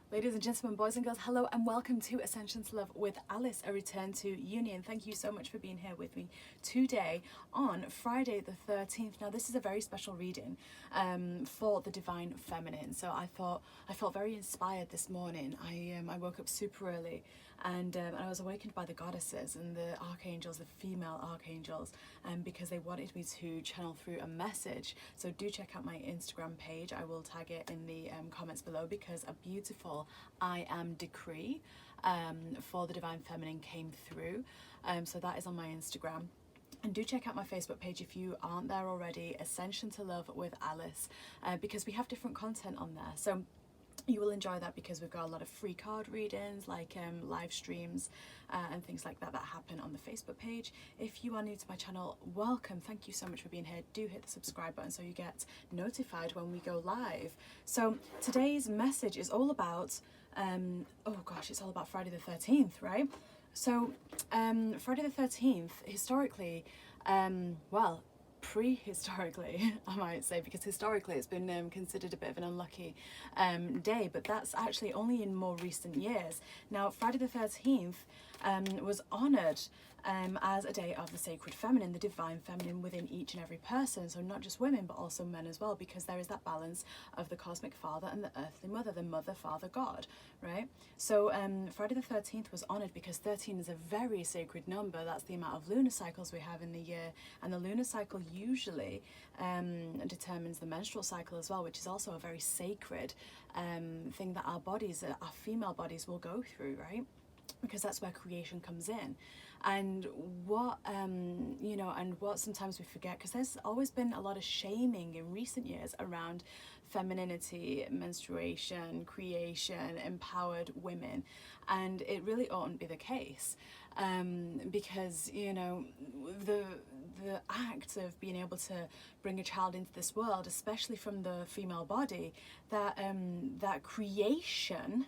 Ladies and gentlemen, boys and girls, hello and welcome to Ascension to Love with Alice, a return to union. Thank you so much for being here with me today on Friday the 13th. Now this is a very special reading for the Divine Feminine. So I felt very inspired this morning. I woke up super early and I was awakened by the goddesses and the archangels, the female archangels, because they wanted me to channel through a message. So do check out my Instagram page. I will tag it in the comments below, because a beautiful I am decree for the Divine Feminine came through. So that is on my Instagram. And do check out my Facebook page if you aren't there already, Ascension to Love with Alice, because we have different content on there. So you will enjoy that, because we've got a lot of free card readings, like live streams and things like that happen on the Facebook page. If you are new to my channel, welcome. Thank you so much for being here. Do hit the subscribe button so you get notified when we go live. So today's message is all about, oh gosh, it's all about Friday the 13th, right? So Friday the 13th, historically, well, prehistorically, I might say, because historically it's been considered a bit of an unlucky day, but that's actually only in more recent years. Now, Friday the 13th was honoured as a day of the sacred feminine, the divine feminine within each and every person. So not just women, but also men as well, because there is that balance of the cosmic father and the earthly mother, the mother, father, God, right? So Friday the 13th was honoured because 13 is a very sacred number. That's the amount of lunar cycles we have in the year, and the lunar cycle usually determines the menstrual cycle as well, which is also a very sacred thing that our bodies, our female bodies, will go through, right? Because that's where creation comes in. And what you know, and what sometimes we forget, because there's always been a lot of shaming in recent years around femininity, menstruation, creation, empowered women, and it really oughtn't be the case, because, you know, the act of being able to bring a child into this world, especially from the female body, that creation,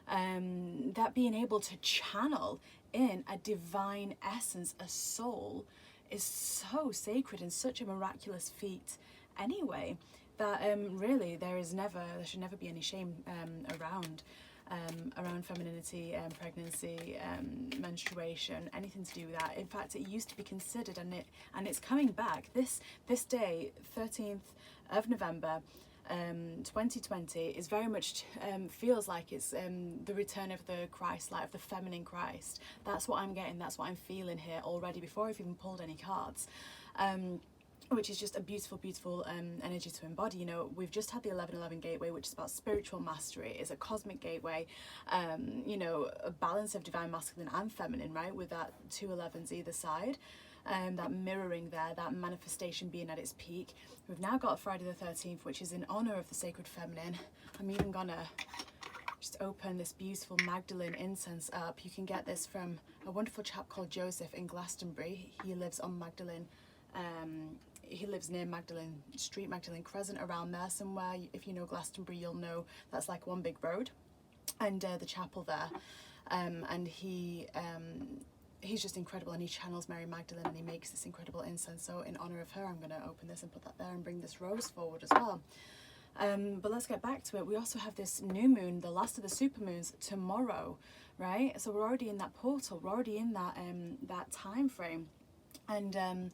that being able to channel in a divine essence, a soul, is so sacred and such a miraculous feat anyway, that really there should never be any shame around femininity, pregnancy, menstruation, anything to do with that. In fact, it used to be considered, and it's coming back. This day, 13th of November 2020, is very much feels like it's the return of the Christ light, of the feminine Christ. That's what I'm getting, that's what I'm feeling here already, before I've even pulled any cards, which is just a beautiful, beautiful energy to embody. You know, we've just had the 1111 gateway, which is about spiritual mastery. It's a cosmic gateway, you know, a balance of divine masculine and feminine, right, with that 2 11s either side. That mirroring there, that manifestation being at its peak. We've now got Friday the 13th, which is in honour of the sacred feminine. I'm even gonna just open this beautiful Magdalene incense up. You can get this from a wonderful chap called Joseph in Glastonbury. He lives on Magdalene, he lives near Magdalene Street, Magdalene Crescent, around there somewhere. If you know Glastonbury, you'll know that's like one big road, and the chapel there, and he's just incredible, and he channels Mary Magdalene, and he makes this incredible incense. So in honour of her, I'm going to open this and put that there and bring this rose forward as well. But let's get back to it. We also have this new moon, the last of the supermoons, tomorrow, right? So we're already in that portal, we're already in that time frame, and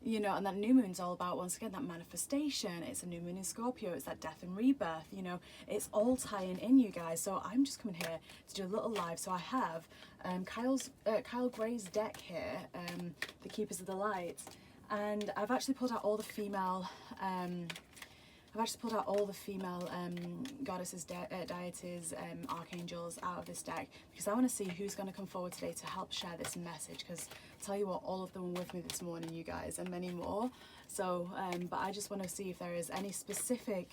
you know, and that new moon's all about, once again, that manifestation. It's a new moon in Scorpio, it's that death and rebirth, you know, it's all tying in, you guys. So I'm just coming here to do a little live. So I have Kyle Gray's deck here, the Keepers of the Light, and I've actually pulled out all the female goddesses, deities, archangels out of this deck, because I want to see who's going to come forward today to help share this message, because I tell you what, all of them were with me this morning, you guys, and many more. So but I just want to see if there is any specific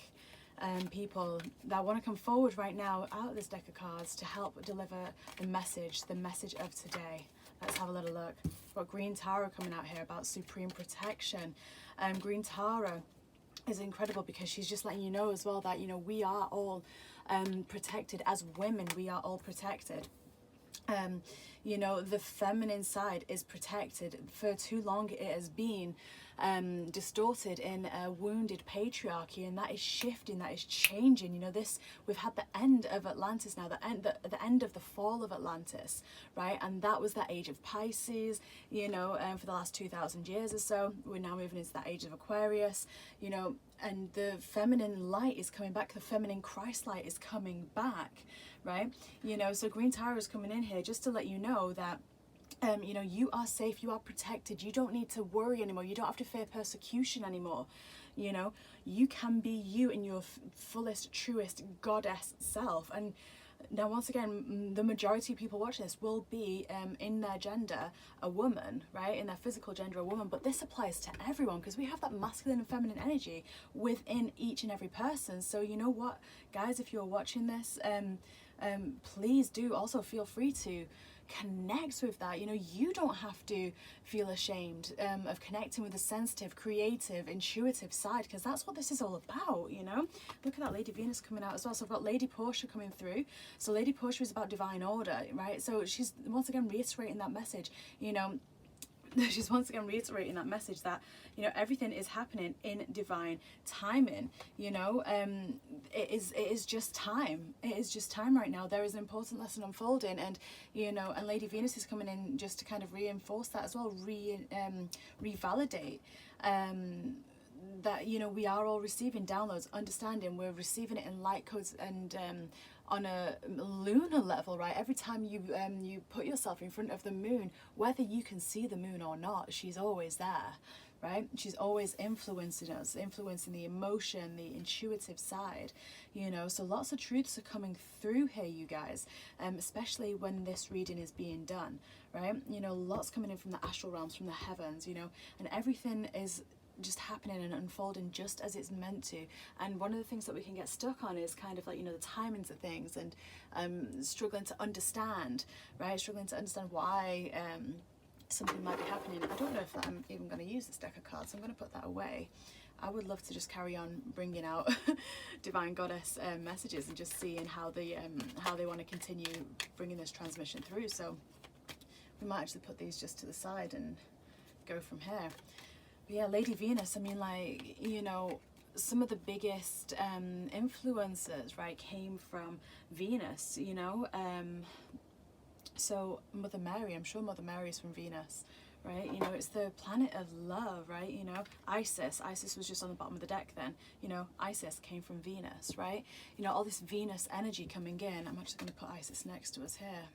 people that want to come forward right now out of this deck of cards to help deliver the message of today. Let's have a little look. We've got Green Tara coming out here about supreme protection. Green Tara is incredible, because she's just letting you know as well that, you know, we are all protected as women. We are all protected. You know, the feminine side is protected. For too long it has been distorted in a wounded patriarchy, and that is shifting, that is changing. You know, this, we've had the end of Atlantis now, the end of the fall of Atlantis, right? And that was that age of Pisces, you know, for the last 2,000 years or so. We're now moving into that age of Aquarius, you know, and the feminine light is coming back, the feminine Christ light is coming back, right? You know, so Green Tara is coming in here just to let you know that you know, you are safe, you are protected, you don't need to worry anymore, you don't have to fear persecution anymore. You know, you can be you in your fullest, truest goddess self. And now, once again, the majority of people watching this will be in their gender a woman, right? In their physical gender a woman. But this applies to everyone, because we have that masculine and feminine energy within each and every person. So you know what, guys, if you're watching this, please do also feel free to connect with that. You know, you don't have to feel ashamed of connecting with the sensitive, creative, intuitive side, because that's what this is all about. You know, look at that Lady Venus coming out as well. So I've got Lady Portia coming through. So Lady Portia is about divine order, right? So she's once again reiterating that message, you know. She's once again reiterating that message that, you know, everything is happening in divine timing. You know, it is just time. It is just time right now. There is an important lesson unfolding, and you know, and Lady Venus is coming in just to kind of reinforce that as well, revalidate that, you know, we are all receiving downloads, understanding. We're receiving it in light codes and on a lunar level, right? Every time you you put yourself in front of the moon, whether you can see the moon or not, she's always there, right? She's always influencing us, influencing the emotion, the intuitive side, you know. So lots of truths are coming through here, you guys, especially when this reading is being done, right? You know, lots coming in from the astral realms, from the heavens, you know, and everything is just happening and unfolding just as it's meant to. And one of the things that we can get stuck on is kind of like, you know, the timings of things, and struggling to understand, right? Struggling to understand why something might be happening. I don't know if that I'm even going to use this deck of cards, so I'm going to put that away. I would love to just carry on bringing out divine goddess messages and just seeing how they want to continue bringing this transmission through. So we might actually put these just to the side and go from here. But yeah, Lady Venus, I mean, like, you know, some of the biggest influences, right, came from Venus, you know. So Mother Mary, I'm sure Mother Mary is from Venus, right? You know, it's the planet of love, right? You know, Isis was just on the bottom of the deck then, you know. Isis came from Venus, right? You know, all this Venus energy coming in. I'm actually going to put Isis next to us here,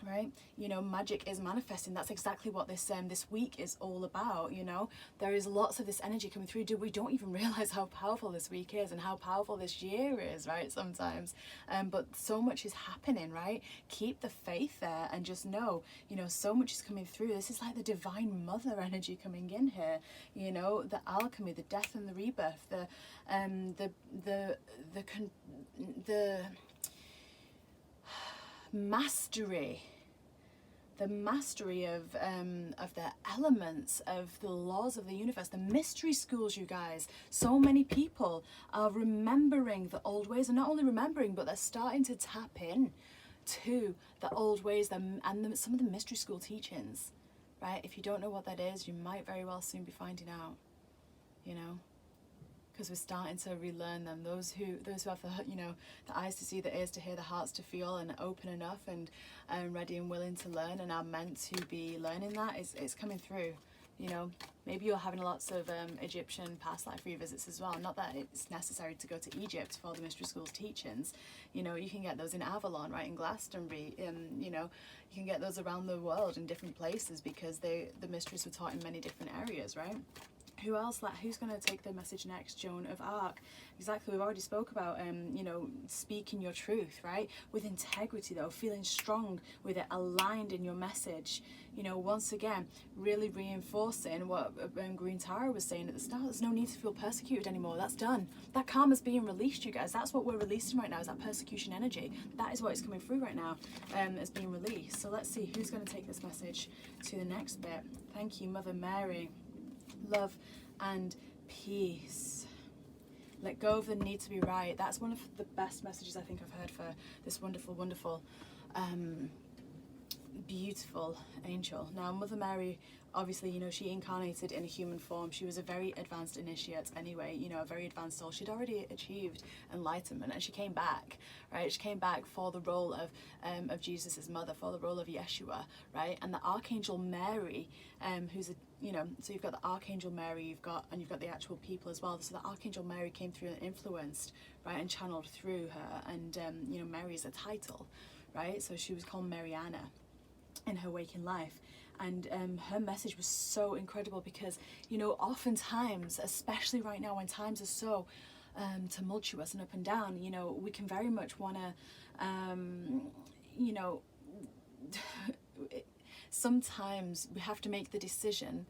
right? You know, magic is manifesting. That's exactly what this this week is all about. You know, there is lots of this energy coming through. We don't even realize how powerful this week is and how powerful this year is, right? Sometimes, but so much is happening, right? Keep the faith there and just know, you know, so much is coming through. This is like the divine mother energy coming in here. You know, the alchemy, the death and the rebirth, the mastery, the mastery of the elements, of the laws of the universe, the mystery schools, you guys. So many people are remembering the old ways, and not only remembering, but they're starting to tap in to the old ways and some of the mystery school teachings, right? If you don't know what that is, you might very well soon be finding out, you know, because we're starting to relearn them. Those who have the, you know, the eyes to see, the ears to hear, the hearts to feel, and open enough and ready and willing to learn, and are meant to be learning that, it's coming through. You know, maybe you're having lots of Egyptian past life revisits as well. Not that it's necessary to go to Egypt for the mystery school's teachings. You know, you can get those in Avalon, right, in Glastonbury. You know, you can get those around the world in different places, because the mysteries were taught in many different areas, right? Who else? Like, who's going to take the message next? Joan of Arc. Exactly. We've already spoke about, you know, speaking your truth, right? With integrity, though, feeling strong with it, aligned in your message. You know, once again, really reinforcing what Green Tara was saying at the start. There's no need to feel persecuted anymore. That's done. That karma's being released, you guys. That's what we're releasing right now, is that persecution energy. That is what is coming through right now, as being released. So let's see who's going to take this message to the next bit. Thank you, Mother Mary. Love and peace. Let go of the need to be right. That's one of the best messages I think I've heard for this wonderful, wonderful beautiful angel. Now, Mother Mary, obviously, you know, she incarnated in a human form. She was a very advanced initiate anyway, you know, a very advanced soul. She'd already achieved enlightenment, and she came back, right? She came back for the role of Jesus's mother, for the role of Yeshua, right? And the Archangel Mary, who's a, you know, so you've got the Archangel Mary, you've got the actual people as well. So the Archangel Mary came through and influenced, right, and channeled through her. And you know, Mary is a title, right? So she was called Mariana in her waking life. And her message was so incredible because, you know, oftentimes, especially right now when times are so tumultuous and up and down, you know, we can very much want to, you know, sometimes we have to make the decision,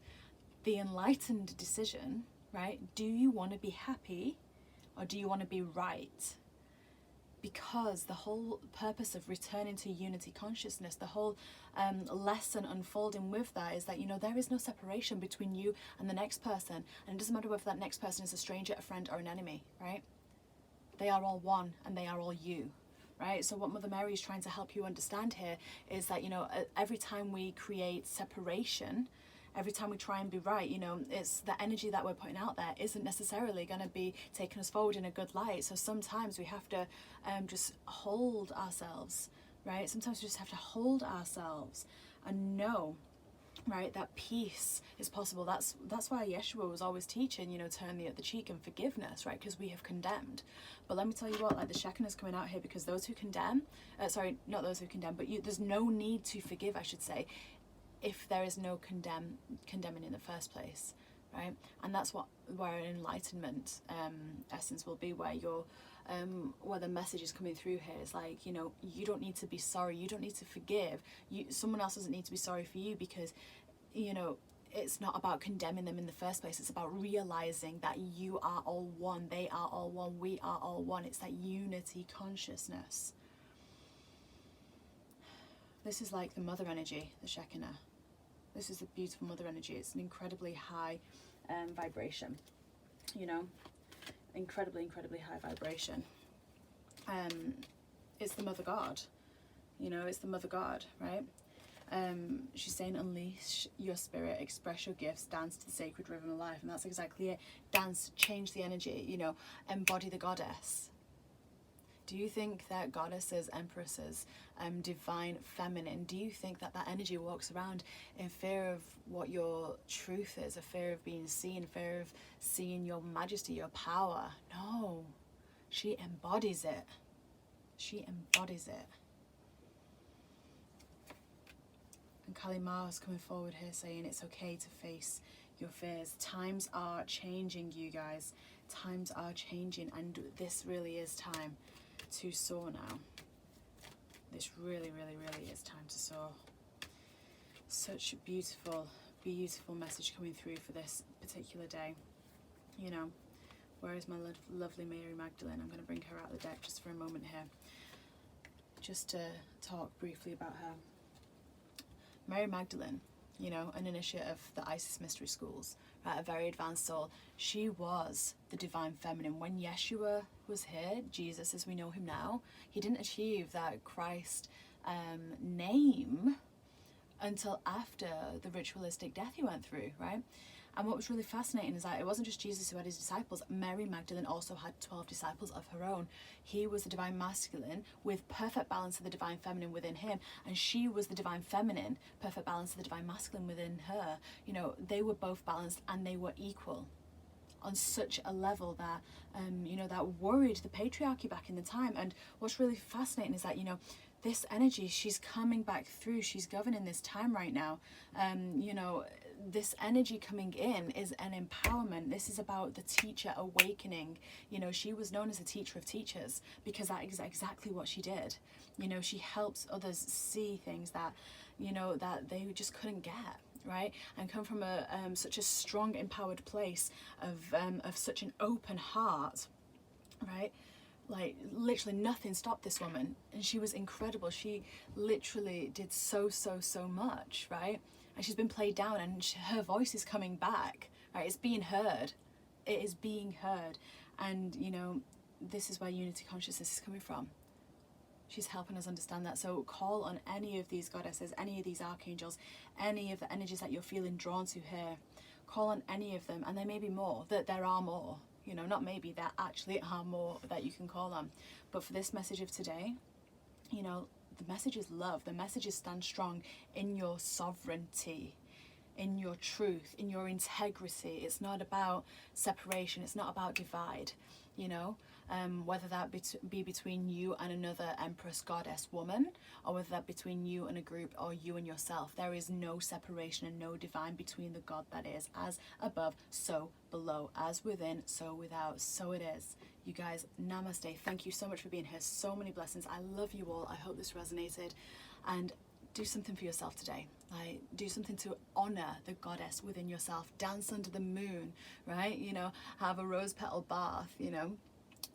the enlightened decision, right? Do you want to be happy or do you want to be right? Because the whole purpose of returning to unity consciousness, the whole lesson unfolding with that is that, you know, there is no separation between you and the next person. And it doesn't matter whether that next person is a stranger, a friend, or an enemy, right? They are all one and they are all you, right? So what Mother Mary is trying to help you understand here is that, you know, every time we create separation, every time we try and be right, you know, it's the energy that we're putting out there isn't necessarily going to be taking us forward in a good light. So sometimes we have to just hold ourselves, right? Sometimes we just have to hold ourselves and know, right, that peace is possible. That's why Yeshua was always teaching, you know, turn the other cheek and forgiveness, right? Because we have condemned. But let me tell you what, like the Shekinah's coming out here, because those who condemn, sorry, not those who condemn, but there's no need to forgive, I should say, if there is no condemning in the first place, right? And that's where an enlightenment essence will be, where you're where the message is coming through here is like, you know, you don't need to be sorry, you don't need to forgive, someone else doesn't need to be sorry for you, because, you know, it's not about condemning them in the first place. It's about realizing that you are all one, they are all one, we are all one. It's that unity consciousness. This is like the mother energy, the Shekinah. This is a beautiful mother energy. It's an incredibly high vibration, you know, incredibly high vibration. It's the mother God, you know, it's the mother God, right? She's saying, unleash your spirit, express your gifts, dance to the sacred rhythm of life. And that's exactly it. Dance, change the energy, you know, embody the goddess. Do you think that goddesses, empresses, divine feminine, do you think that that energy walks around in fear of what your truth is, a fear of being seen, fear of seeing your majesty, your power? No, she embodies it. She embodies it. And Kali Ma is coming forward here saying it's okay to face your fears. Times are changing, you guys. Times are changing, and this really is time to soar now. This really is time to soar. Such a beautiful message coming through for this particular day. You know, where is my lovely Mary Magdalene? I'm going to bring her out of the deck just for a moment here, just to talk briefly about her. Mary Magdalene, you know, an initiate of the Isis Mystery Schools, right, a very advanced soul. She was the divine feminine. When Yeshua was here, Jesus as we know him now, he didn't achieve that Christ name until after the ritualistic death he went through, right? And what was really fascinating is that it wasn't just Jesus who had his disciples. Mary Magdalene also had 12 disciples of her own. He was the divine masculine with perfect balance of the divine feminine within him, and she was the divine feminine, perfect balance of the divine masculine within her. You know, they were both balanced and they were equal on such a level that, you know, that worried the patriarchy back in the time. And what's really fascinating is that, you know, this energy, she's coming back through, she's governing this time right now. You know, this energy coming in is an empowerment. This is about the teacher awakening. You know, she was known as a teacher of teachers because that is exactly what she did. You know, she helps others see things that, you know, that they just couldn't get, right? And come from a such a strong, empowered place of such an open heart, right? Like literally nothing stopped this woman, and she was incredible. She literally did so much, right? And she's been played down, and her voice is coming back, right? It's being heard. It is being heard. And you know, this is where unity consciousness is coming from. She's helping us understand that. So call on any of these goddesses, any of these archangels, any of the energies that you're feeling drawn to here. Call on any of them, and there may be more, that there are more. You know, not maybe, there actually are more that you can call on. But for this message of today, you know, the message is love. The message is stand strong in your sovereignty, in your truth, in your integrity. It's not about separation. It's not about divide, you know, whether that be between you and another Empress goddess woman, or whether that between you and a group, or you and yourself. There is no separation and no divine between the God that is. As above, so below. As within, so without. So it is. You guys, namaste. Thank you so much for being here. So many blessings. I love you all. I hope this resonated. And do something for yourself today. Like, do something to honor the goddess within yourself. Dance under the moon, right? You know, have a rose petal bath, you know.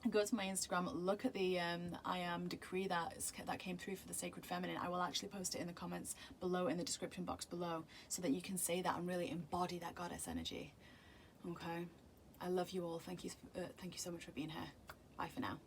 Go to my Instagram, look at the I am decree that came through for the sacred feminine. I will actually post it in the comments below, in the description box below, so that you can say that and really embody that goddess energy. Okay, I love you all. Thank you so much for being here. Bye for now.